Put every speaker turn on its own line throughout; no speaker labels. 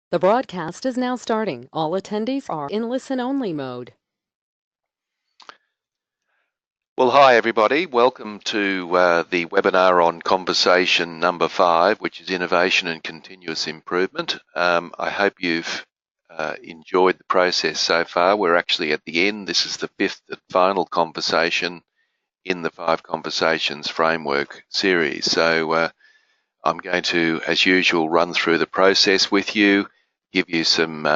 The broadcast is now starting. All attendees are in listen-only mode.
Well, hi everybody. Welcome to the webinar on conversation number 5, which is innovation and continuous improvement. I hope you've enjoyed the process so far. We're actually at the end. This is the 5th and final conversation in the 5 Conversations Framework series. So I'm going to, as usual, run through the process with you, give you some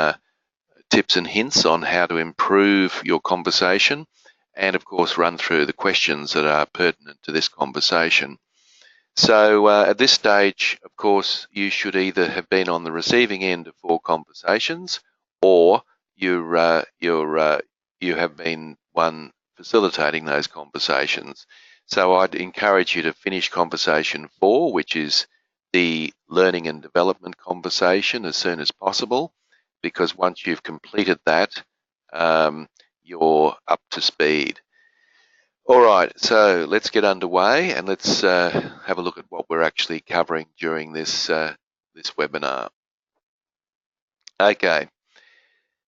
tips and hints on how to improve your conversation, and of course run through the questions that are pertinent to this conversation. So at this stage, of course, you should either have been on the receiving end of 4 conversations, or you have been one facilitating those conversations. So I'd encourage you to finish conversation 4, which is the learning and development conversation, as soon as possible, because once you've completed that, you're up to speed. All right, so let's get underway and let's have a look at what we're actually covering during this webinar. Okay,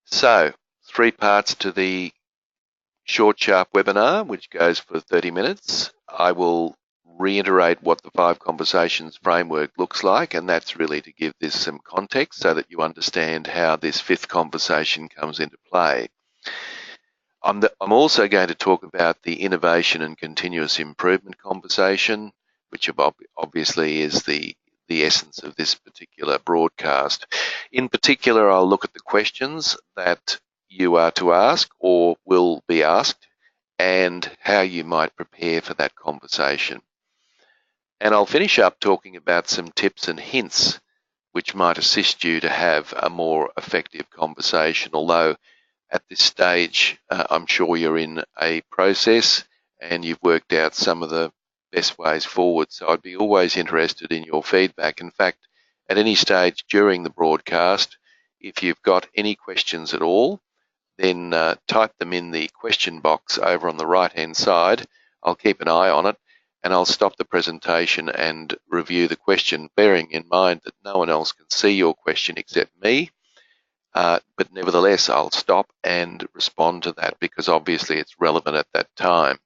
so 3 parts to the short, sharp webinar, which goes for 30 minutes. I will reiterate what the 5 Conversations Framework looks like, and that's really to give this some context so that you understand how this 5th conversation comes into play. I'm also going to talk about the innovation and continuous improvement conversation, which obviously is the essence of this particular broadcast. In particular, I'll look at the questions that you are to ask or will be asked, and how you might prepare for that conversation. And I'll finish up talking about some tips and hints which might assist you to have a more effective conversation, although at this stage, I'm sure you're in a process and you've worked out some of the best ways forward. So I'd be always interested in your feedback. In fact, at any stage during the broadcast, if you've got any questions at all, then type them in the question box over on the right-hand side. I'll keep an eye on it and I'll stop the presentation and review the question, bearing in mind that no one else can see your question except me. But nevertheless, I'll stop and respond to that because obviously it's relevant at that time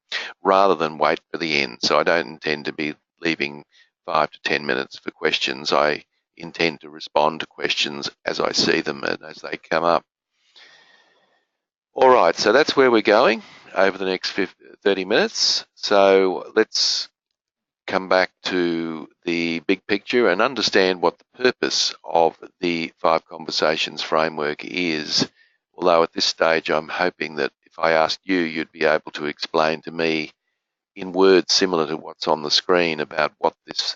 rather than wait for the end. So I don't intend to be leaving 5 to 10 minutes for questions. I intend to respond to questions as I see them and as they come up. All right, so that's where we're going over the next 30 minutes. So let's come back to the big picture and understand what the purpose of the 5 Conversations Framework is. Although at this stage, I'm hoping that if I asked you, you'd be able to explain to me in words similar to what's on the screen about what the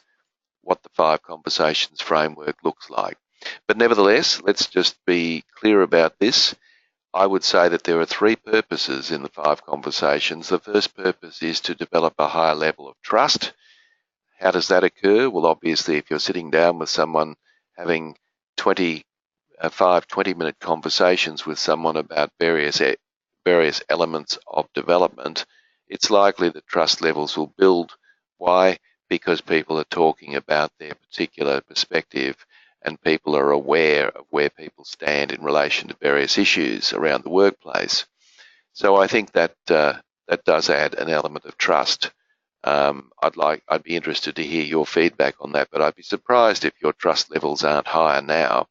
5 Conversations Framework looks like. But nevertheless, let's just be clear about this. I would say that there are 3 purposes in the 5 Conversations. The first purpose is to develop a higher level of trust. How does that occur? Well, obviously, if you're sitting down with someone having 20-minute conversations with someone about various elements of development, it's likely that trust levels will build. Why? Because people are talking about their particular perspective and people are aware of where people stand in relation to various issues around the workplace. So I think that that does add an element of trust. I'd be interested to hear your feedback on that, but I'd be surprised if your trust levels aren't higher now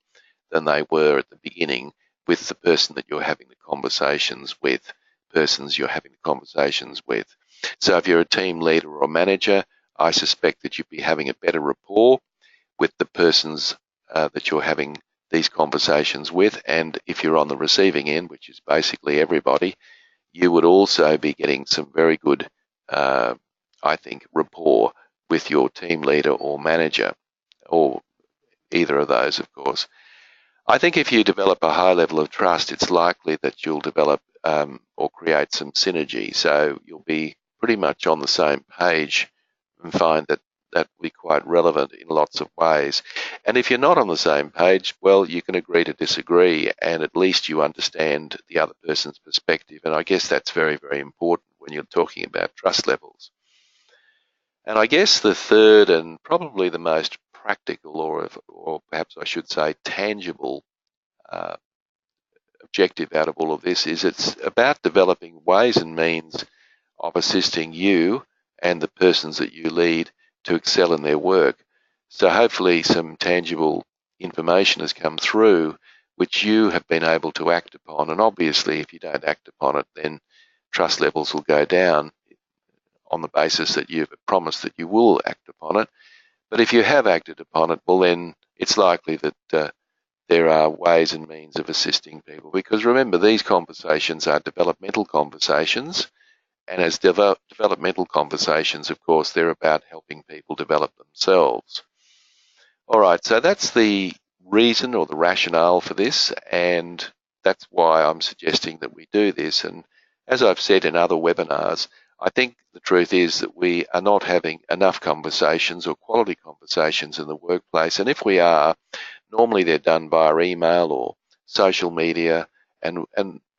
than they were at the beginning with the person that you're having the conversations with, persons you're having the conversations with. So if you're a team leader or a manager, I suspect that you'd be having a better rapport with the persons that you're having these conversations with. And if you're on the receiving end, which is basically everybody, you would also be getting some very good I think, rapport with your team leader or manager, or either of those, of course. I think if you develop a high level of trust, it's likely that you'll develop or create some synergy. So you'll be pretty much on the same page and find that that will be quite relevant in lots of ways. And if you're not on the same page, well, you can agree to disagree, and at least you understand the other person's perspective. And I guess that's very, very important when you're talking about trust levels. And I guess the third and probably the most practical, or perhaps I should say tangible objective out of all of this is it's about developing ways and means of assisting you and the persons that you lead to excel in their work. So hopefully some tangible information has come through which you have been able to act upon. And obviously, if you don't act upon it, then trust levels will go down on the basis that you've promised that you will act upon it. But if you have acted upon it, well, then it's likely that there are ways and means of assisting people. Because remember, these conversations are developmental conversations. And as developmental conversations, of course, they're about helping people develop themselves. All right, so that's the reason or the rationale for this, and that's why I'm suggesting that we do this. And as I've said in other webinars, I think the truth is that we are not having enough conversations or quality conversations in the workplace. And if we are, normally they're done via email or social media. And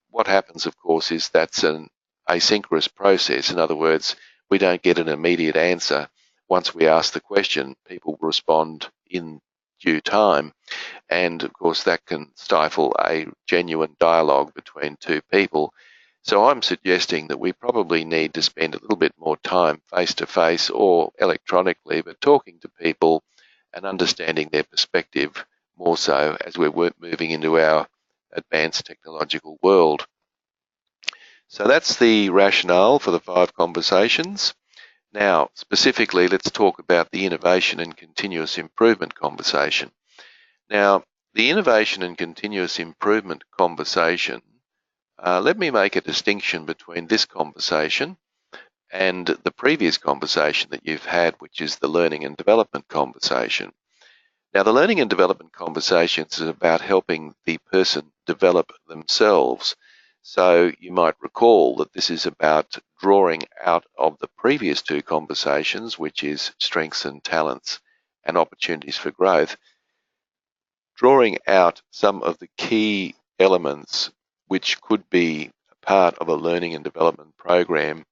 what happens, of course, is that's an asynchronous process. In other words, we don't get an immediate answer. Once we ask the question, people respond in due time. And of course, that can stifle a genuine dialogue between two people. So I'm suggesting that we probably need to spend a little bit more time face-to-face or electronically, but talking to people and understanding their perspective more so as we're moving into our advanced technological world. So that's the rationale for the 5 conversations. Now, specifically, let's talk about the innovation and continuous improvement conversation. Now, the innovation and continuous improvement conversation, let me make a distinction between this conversation and the previous conversation that you've had, which is the learning and development conversation. Now, the learning and development conversations is about helping the person develop themselves. So you might recall that this is about drawing out of the previous 2 conversations, which is strengths and talents and opportunities for growth, drawing out some of the key elements which could be part of a learning and development program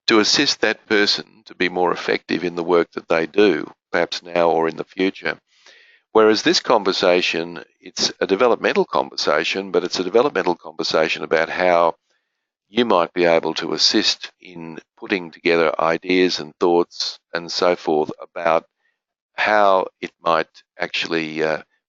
to assist that person to be more effective in the work that they do, perhaps now or in the future. Whereas this conversation, it's a developmental conversation, but it's a developmental conversation about how you might be able to assist in putting together ideas and thoughts and so forth about how it might actually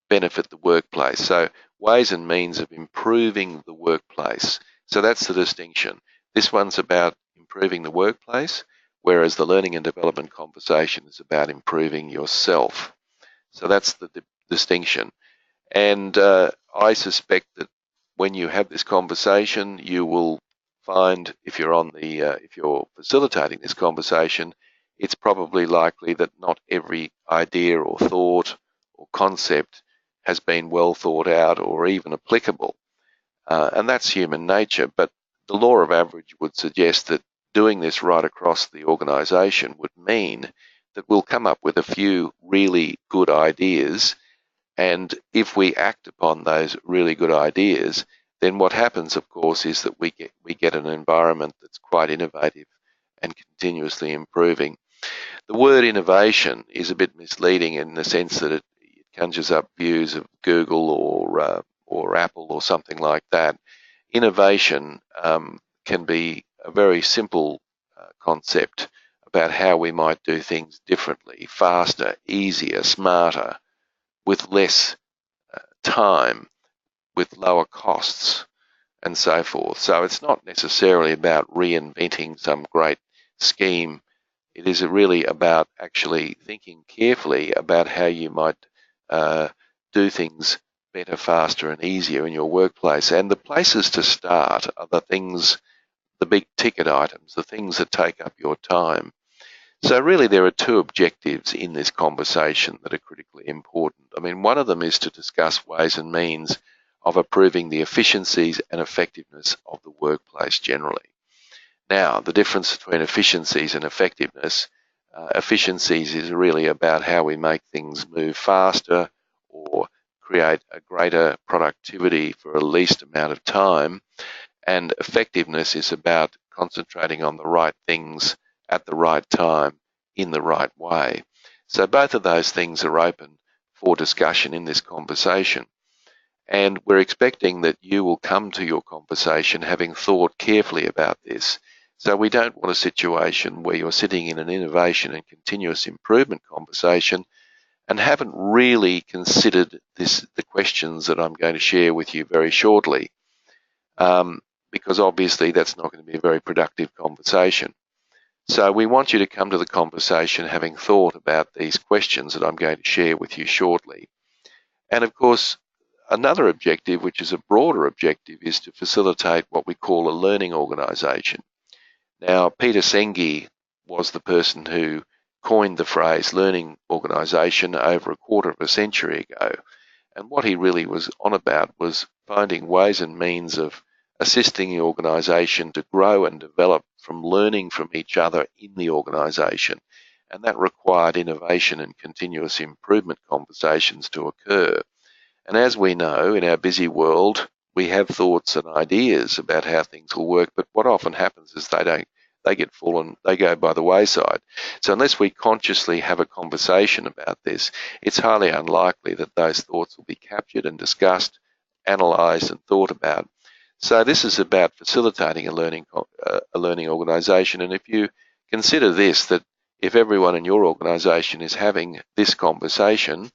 benefit the workplace. So ways and means of improving the workplace. So that's the distinction. This one's about improving the workplace, whereas the learning and development conversation is about improving yourself. So that's the distinction. And I suspect that when you have this conversation, you will find, if you're facilitating this conversation, it's probably likely that not every idea or thought or concept has been well thought out or even applicable. And that's human nature. But the law of average would suggest that doing this right across the organisation would mean that we'll come up with a few really good ideas, and if we act upon those really good ideas, then what happens, of course, is that we get an environment that's quite innovative and continuously improving. The word innovation is a bit misleading in the sense that it conjures up views of Google or Apple or something like that. Innovation can be a very simple concept about how we might do things differently, faster, easier, smarter, with less time, with lower costs, and so forth. So it's not necessarily about reinventing some great scheme. It is really about actually thinking carefully about how you might do things better, faster, and easier in your workplace. And the places to start are the things, the big ticket items, the things that take up your time. So really there are 2 objectives in this conversation that are critically important. I mean, one of them is to discuss ways and means of improving the efficiencies and effectiveness of the workplace generally. Now, the difference between efficiencies and effectiveness, efficiencies is really about how we make things move faster or create a greater productivity for a least amount of time. And effectiveness is about concentrating on the right things at the right time in the right way. So both of those things are open for discussion in this conversation. And we're expecting that you will come to your conversation having thought carefully about this. So we don't want a situation where you're sitting in an innovation and continuous improvement conversation and haven't really considered the questions that I'm going to share with you very shortly, because obviously that's not going to be a very productive conversation. So we want you to come to the conversation having thought about these questions that I'm going to share with you shortly. And of course, another objective, which is a broader objective, is to facilitate what we call a learning organisation. Now, Peter Senge was the person who coined the phrase learning organisation over a quarter of a century ago. And what he really was on about was finding ways and means of assisting the organisation to grow and develop from learning from each other in the organisation. And that required innovation and continuous improvement conversations to occur. And as we know, in our busy world, we have thoughts and ideas about how things will work, but what often happens is they go by the wayside. So unless we consciously have a conversation about this, it's highly unlikely that those thoughts will be captured and discussed, analysed and thought about. So this is about facilitating a learning organisation. And if you consider this, that if everyone in your organisation is having this conversation,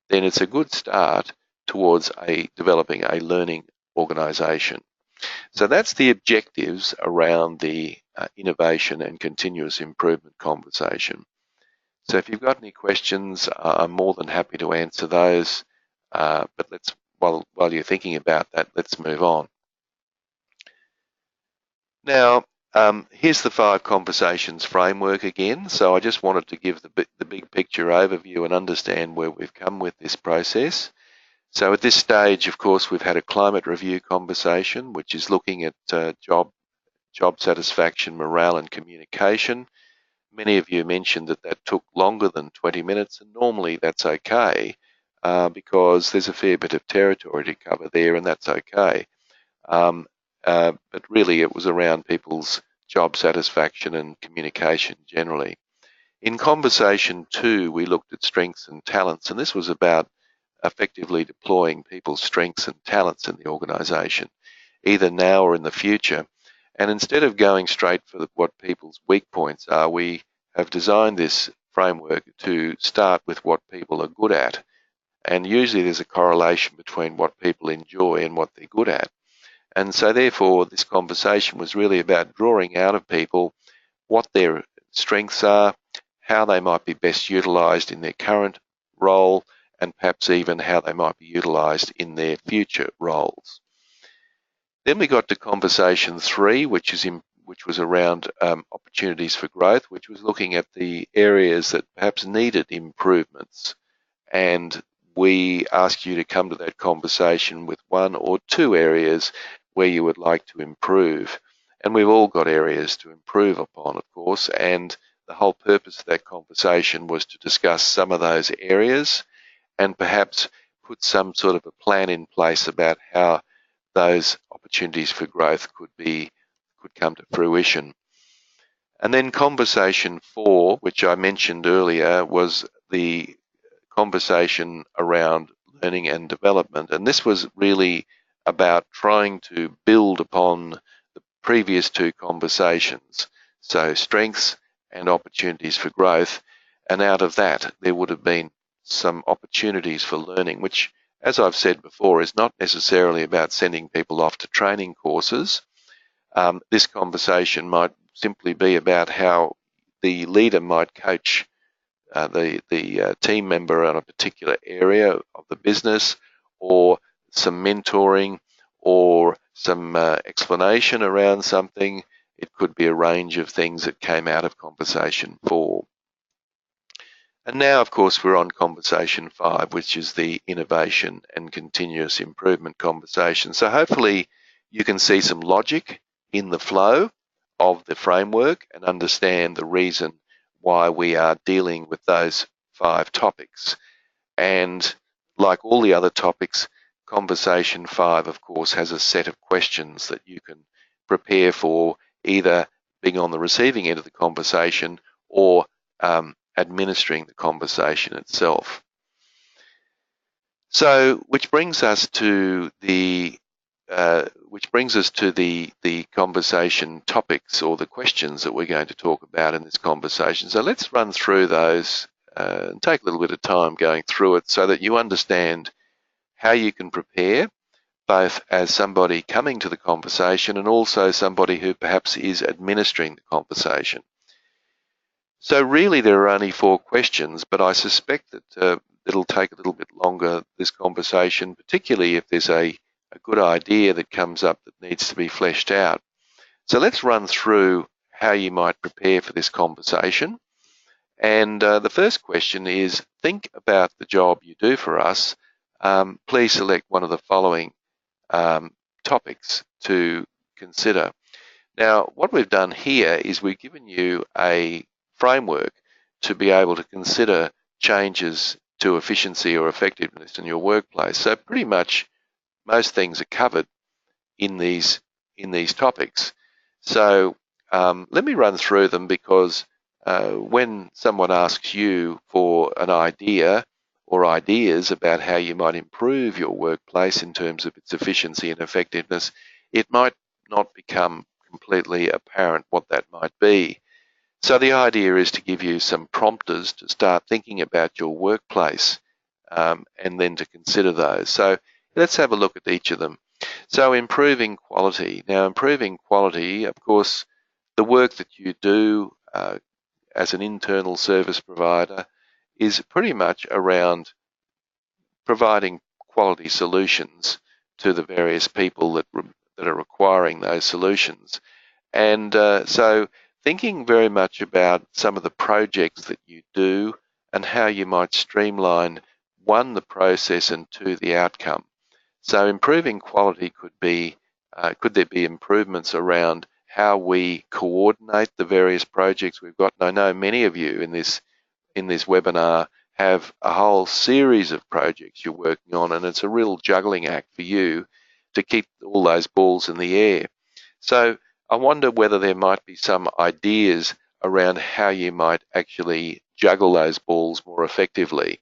then it's a good start towards developing a learning organisation. So that's the objectives around the innovation and continuous improvement conversation. So if you've got any questions, I'm more than happy to answer those. But while you're thinking about that, let's move on. Now, here's the 5 conversations framework again. So I just wanted to give the big picture overview and understand where we've come with this process. So at this stage, of course, we've had a climate review conversation, which is looking at job satisfaction, morale and communication. Many of you mentioned that took longer than 20 minutes, and normally that's okay because there's a fair bit of territory to cover there, and that's okay. But really it was around people's job satisfaction and communication generally. In conversation 2, we looked at strengths and talents, and this was about effectively deploying people's strengths and talents in the organisation, either now or in the future. And instead of going straight for what people's weak points are, we have designed this framework to start with what people are good at. And usually there's a correlation between what people enjoy and what they're good at. And so therefore this conversation was really about drawing out of people what their strengths are, how they might be best utilised in their current role, and perhaps even how they might be utilised in their future roles. Then we got to conversation 3, which was around opportunities for growth, which was looking at the areas that perhaps needed improvements. And we ask you to come to that conversation with 1 or 2 areas where you would like to improve. And we've all got areas to improve upon, of course, and the whole purpose of that conversation was to discuss some of those areas and perhaps put some sort of a plan in place about how those opportunities for growth could come to fruition. And then conversation 4, which I mentioned earlier, was the conversation around learning and development. And this was really about trying to build upon the previous 2 conversations. So strengths and opportunities for growth. And out of that, there would have been some opportunities for learning, which, as I've said before, is not necessarily about sending people off to training courses. This conversation might simply be about how the leader might coach the team member on a particular area of the business, or some mentoring, or some explanation around something. It could be a range of things that came out of conversation 4. And now, of course, we're on conversation 5, which is the innovation and continuous improvement conversation. So hopefully you can see some logic in the flow of the framework and understand the reason why we are dealing with those 5 topics. And like all the other topics, conversation 5, of course, has a set of questions that you can prepare for, either being on the receiving end of the conversation or administering the conversation itself. So, which brings us to the conversation topics or the questions that we're going to talk about in this conversation. So let's run through those and take a little bit of time going through it so that you understand how you can prepare, both as somebody coming to the conversation and also somebody who perhaps is administering the conversation. So really there are only 4 questions, but I suspect that it'll take a little bit longer, this conversation, particularly if there's a good idea that comes up that needs to be fleshed out. So let's run through how you might prepare for this conversation. And the first question is, think about the job you do for us. Please select one of the following topics to consider. Now, what we've done here is we've given you a framework to be able to consider changes to efficiency or effectiveness in your workplace. So pretty much most things are covered in these topics. So let me run through them, because when someone asks you for an idea or ideas about how you might improve your workplace in terms of its efficiency and effectiveness, it might not become completely apparent what that might be. So the idea is to give you some prompters to start thinking about your workplace and then to consider those. So let's have a look at each of them. So improving quality. Now, improving quality, of course, the work that you do as an internal service provider is pretty much around providing quality solutions to the various people that are requiring those solutions. And so thinking very much about some of the projects that you do and how you might streamline, 1, the process, and 2, the outcome. So improving quality could there be improvements around how we coordinate the various projects we've got? And I know many of you in this webinar have a whole series of projects you're working on, and it's a real juggling act for you to keep all those balls in the air. So I wonder whether there might be some ideas around how you might actually juggle those balls more effectively.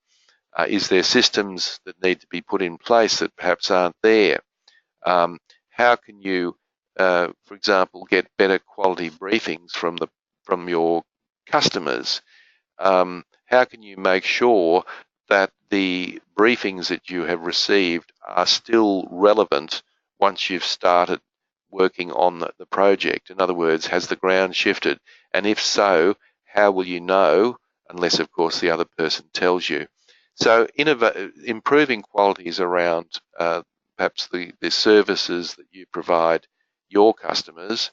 Is there systems that need to be put in place that perhaps aren't there? How can you, for example, get better quality briefings from your customers? How can you make sure that the briefings that you have received are still relevant once you've started working on the project? In other words, has the ground shifted? And if so, how will you know, unless of course the other person tells you? So improving quality is around perhaps the services that you provide your customers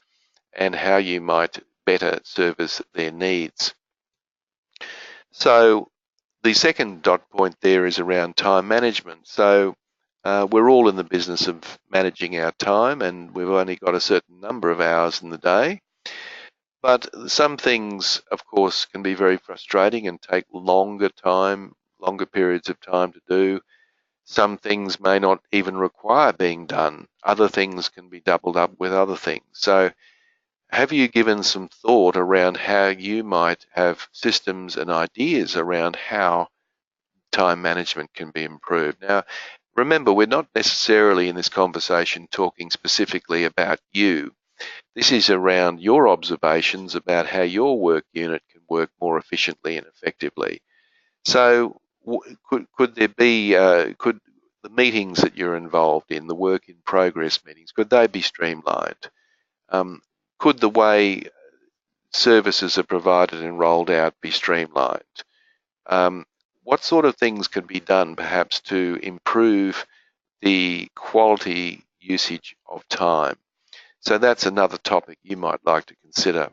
and how you might better service their needs. So the second dot point there is around time management. So we're all in the business of managing our time, and we've only got a certain number of hours in the day. But some things, of course, can be very frustrating and take longer periods of time to do. Some things may not even require being done. Other things can be doubled up with other things. So have you given some thought around how you might have systems and ideas around how time management can be improved? Now, remember, we're not necessarily in this conversation talking specifically about you. This is around your observations about how your work unit can work more efficiently and effectively. So could there be, could the meetings that you're involved in, the work in progress meetings, could they be streamlined? Could the way services are provided and rolled out be streamlined? What sort of things can be done perhaps to improve the quality usage of time? So that's another topic you might like to consider.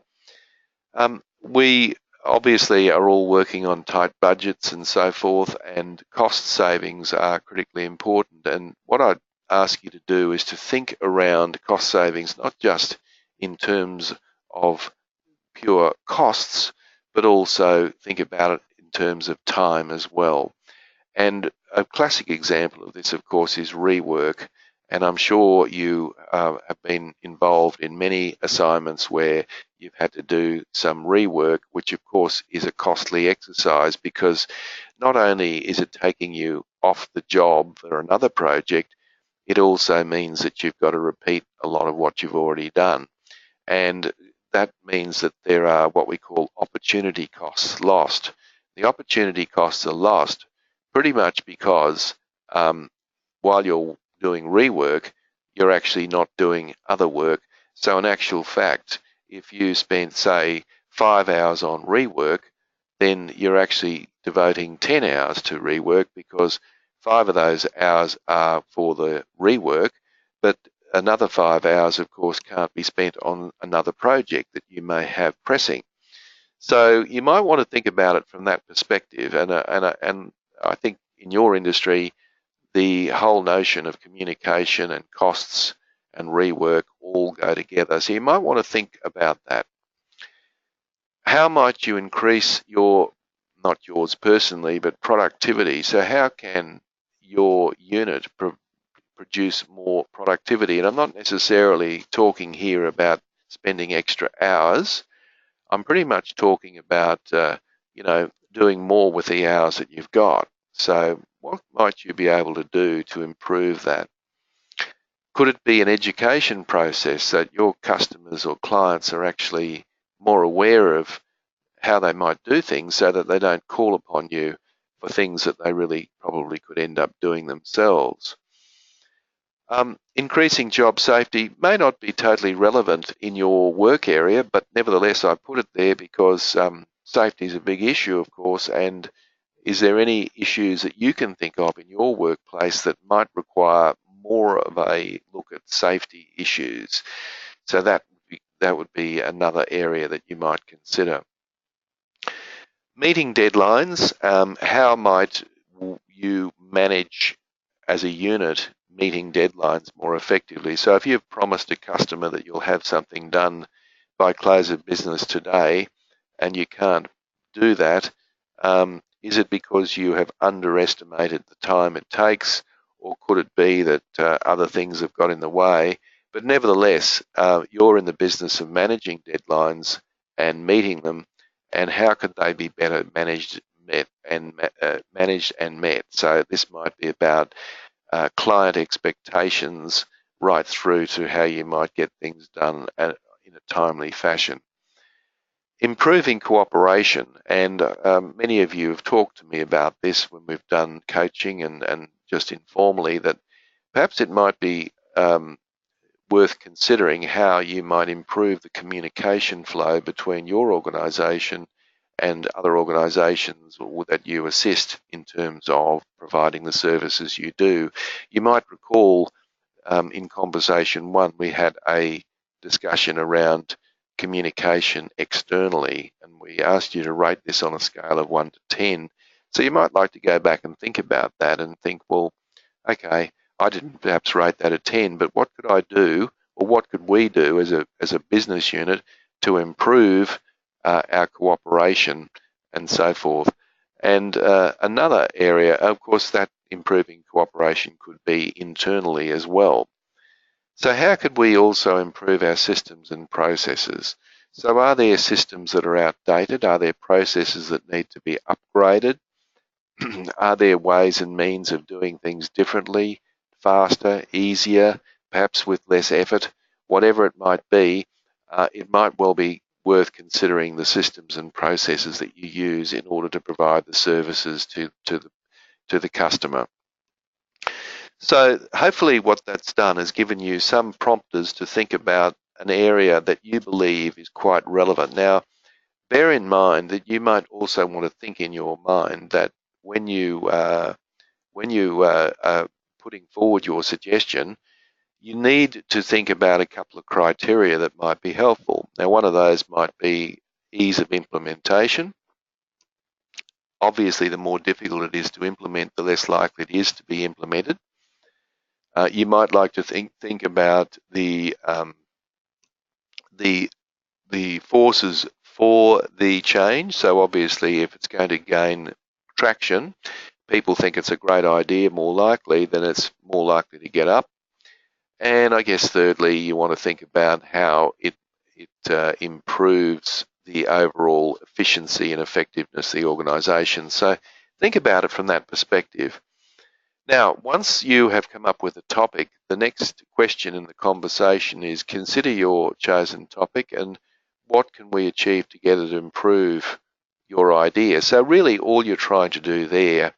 We obviously are all working on tight budgets and so forth, and cost savings are critically important. And what I'd ask you to do is to think around cost savings, not just in terms of pure costs, but also think about it in terms of time as well. And a classic example of this, of course, is rework. And I'm sure you have been involved in many assignments where you've had to do some rework, which of course is a costly exercise, because not only is it taking you off the job for another project, it also means that you've got to repeat a lot of what you've already done. And that means that there are what we call opportunity costs lost. The opportunity costs are lost pretty much because while you're doing rework, you're actually not doing other work. So in actual fact, if you spend, say, 5 hours on rework, then you're actually devoting 10 hours to rework, because 5 of those hours are for the rework, but another 5 hours, of course, can't be spent on another project that you may have pressing. So you might want to think about it from that perspective. And I think in your industry, the whole notion of communication and costs and rework all go together. So you might want to think about that. How might you increase your, not yours personally, but productivity? So how can your unit produce more productivity? And I'm not necessarily talking here about spending extra hours. I'm pretty much talking about, doing more with the hours that you've got. So what might you be able to do to improve that? Could it be an education process that your customers or clients are actually more aware of how they might do things, so that they don't call upon you for things that they really probably could end up doing themselves? Increasing job safety may not be totally relevant in your work area, but nevertheless I put it there because safety is a big issue, of course. And is there any issues that you can think of in your workplace that might require more of a look at safety issues? So that would be another area that you might consider. Meeting deadlines. How might you manage as a unit meeting deadlines more effectively? So if you've promised a customer that you'll have something done by close of business today and you can't do that, is it because you have underestimated the time it takes, or could it be that other things have got in the way? But nevertheless, you're in the business of managing deadlines and meeting them, and how could they be better managed and met? So this might be about client expectations right through to how you might get things done in a timely fashion. Improving cooperation, and many of you have talked to me about this when we've done coaching and just informally, that perhaps it might be worth considering how you might improve the communication flow between your organisation and other organisations that you assist in terms of providing the services you do. You might recall in conversation one, we had a discussion around communication externally, and we asked you to rate this on a scale of 1 to 10. So you might like to go back and think about that and think, well, okay, I didn't perhaps rate that a 10, but what could I do, or what could we do as a business unit to improve our cooperation and so forth? And another area, of course, that improving cooperation could be internally as well. So how could we also improve our systems and processes? So are there systems that are outdated? Are there processes that need to be upgraded? Are there ways and means of doing things differently, faster, easier, perhaps with less effort? Whatever it might be, it might well be worth considering the systems and processes that you use in order to provide the services to the customer. So hopefully what that's done is given you some prompters to think about an area that you believe is quite relevant. Now, bear in mind that you might also want to think in your mind that when you are putting forward your suggestion, you need to think about a couple of criteria that might be helpful. Now, one of those might be ease of implementation. Obviously, the more difficult it is to implement, the less likely it is to be implemented. You might like to think about the forces for the change. So obviously, if it's going to gain traction, people think it's a great idea, more likely, then it's more likely to get up. And I guess thirdly, you want to think about how it it improves the overall efficiency and effectiveness of the organisation. So think about it from that perspective. Now, once you have come up with a topic, the next question in the conversation is consider your chosen topic and what can we achieve together to improve your idea. So really all you're trying to do there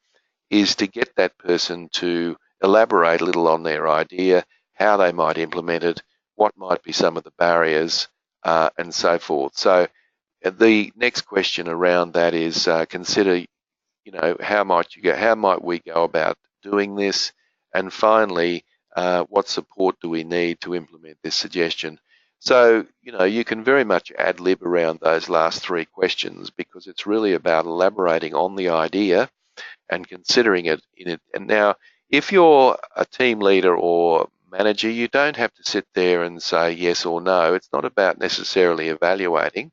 is to get that person to elaborate a little on their idea, how they might implement it, what might be some of the barriers, and so forth. So the next question around that is consider, how might we go about doing this, and finally, what support do we need to implement this suggestion? So, you can very much ad lib around those last three questions because it's really about elaborating on the idea and considering it in it. And now, if you're a team leader or manager, you don't have to sit there and say yes or no. It's not about necessarily evaluating.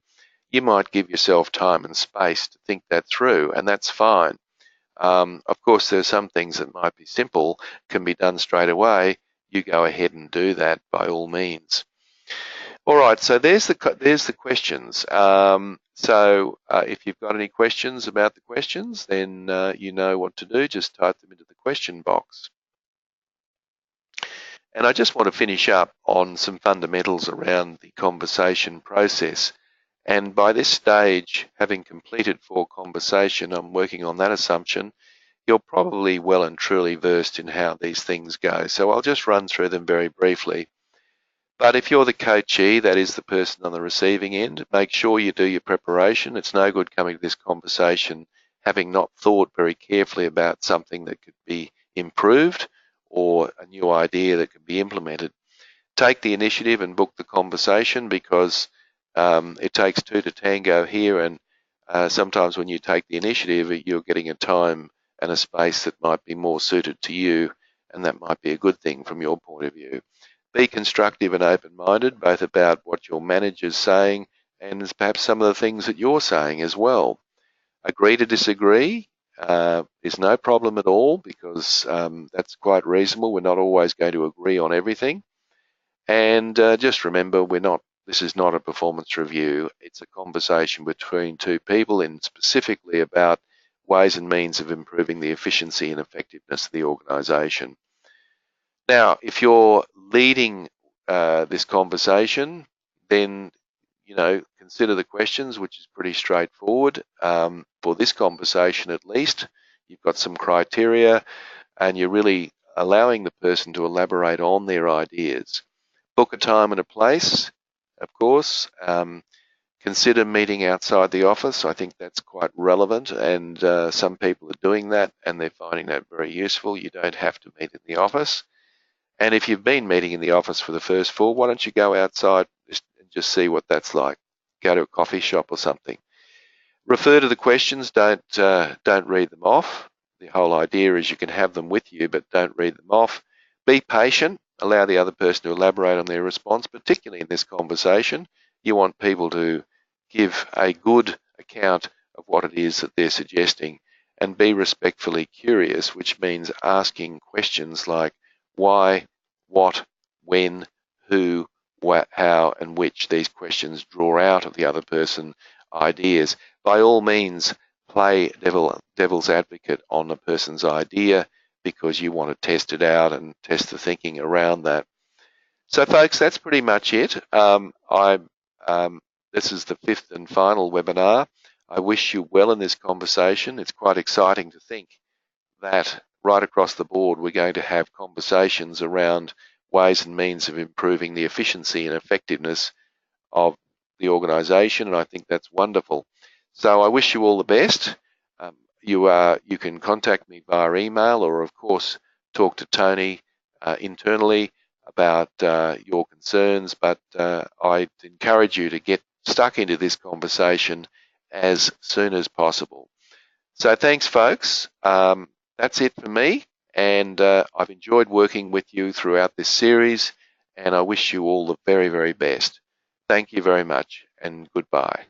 You might give yourself time and space to think that through, and that's fine. Of course, there's some things that might be simple, can be done straight away. You go ahead and do that by all means. All right, so there's the questions. If you've got any questions about the questions, then you know what to do. Just type them into the question box. And I just want to finish up on some fundamentals around the conversation process. And by this stage, having completed 4 conversation, I'm working on that assumption, you're probably well and truly versed in how these things go. So I'll just run through them very briefly. But if you're the coachee, that is the person on the receiving end, make sure you do your preparation. It's no good coming to this conversation having not thought very carefully about something that could be improved or a new idea that could be implemented. Take the initiative and book the conversation because it takes 2 to tango here, and sometimes when you take the initiative, you're getting a time and a space that might be more suited to you, and that might be a good thing from your point of view. Be constructive and open-minded, both about what your manager's saying and perhaps some of the things that you're saying as well. Agree to disagree is no problem at all because that's quite reasonable. We're not always going to agree on everything. And just remember, this is not a performance review. It's a conversation between 2 people and specifically about ways and means of improving the efficiency and effectiveness of the organisation. Now, if you're leading this conversation, then, consider the questions, which is pretty straightforward. For this conversation, at least, you've got some criteria and you're really allowing the person to elaborate on their ideas. Book a time and a place, of course. Consider meeting outside the office. I think that's quite relevant, and some people are doing that and they're finding that very useful. You don't have to meet in the office. And if you've been meeting in the office for the first 4, why don't you go outside and just see what that's like? Go to a coffee shop or something. Refer to the questions. Don't read them off. The whole idea is you can have them with you, but don't read them off. Be patient. Allow the other person to elaborate on their response, particularly in this conversation. You want people to give a good account of what it is that they're suggesting, and be respectfully curious, which means asking questions like why, what, when, who, how, and which. These questions draw out of the other person ideas. By all means, play devil's advocate on the person's idea because you want to test it out and test the thinking around that. So, folks, that's pretty much it. This is the 5th and final webinar. I wish you well in this conversation. It's quite exciting to think that right across the board, we're going to have conversations around ways and means of improving the efficiency and effectiveness of the organisation, and I think that's wonderful. So I wish you all the best. You can contact me via email or, of course, talk to Tony internally about your concerns, but I encourage you to get stuck into this conversation as soon as possible. So thanks, folks. That's it for me, and I've enjoyed working with you throughout this series, and I wish you all the very, very best. Thank you very much, and goodbye.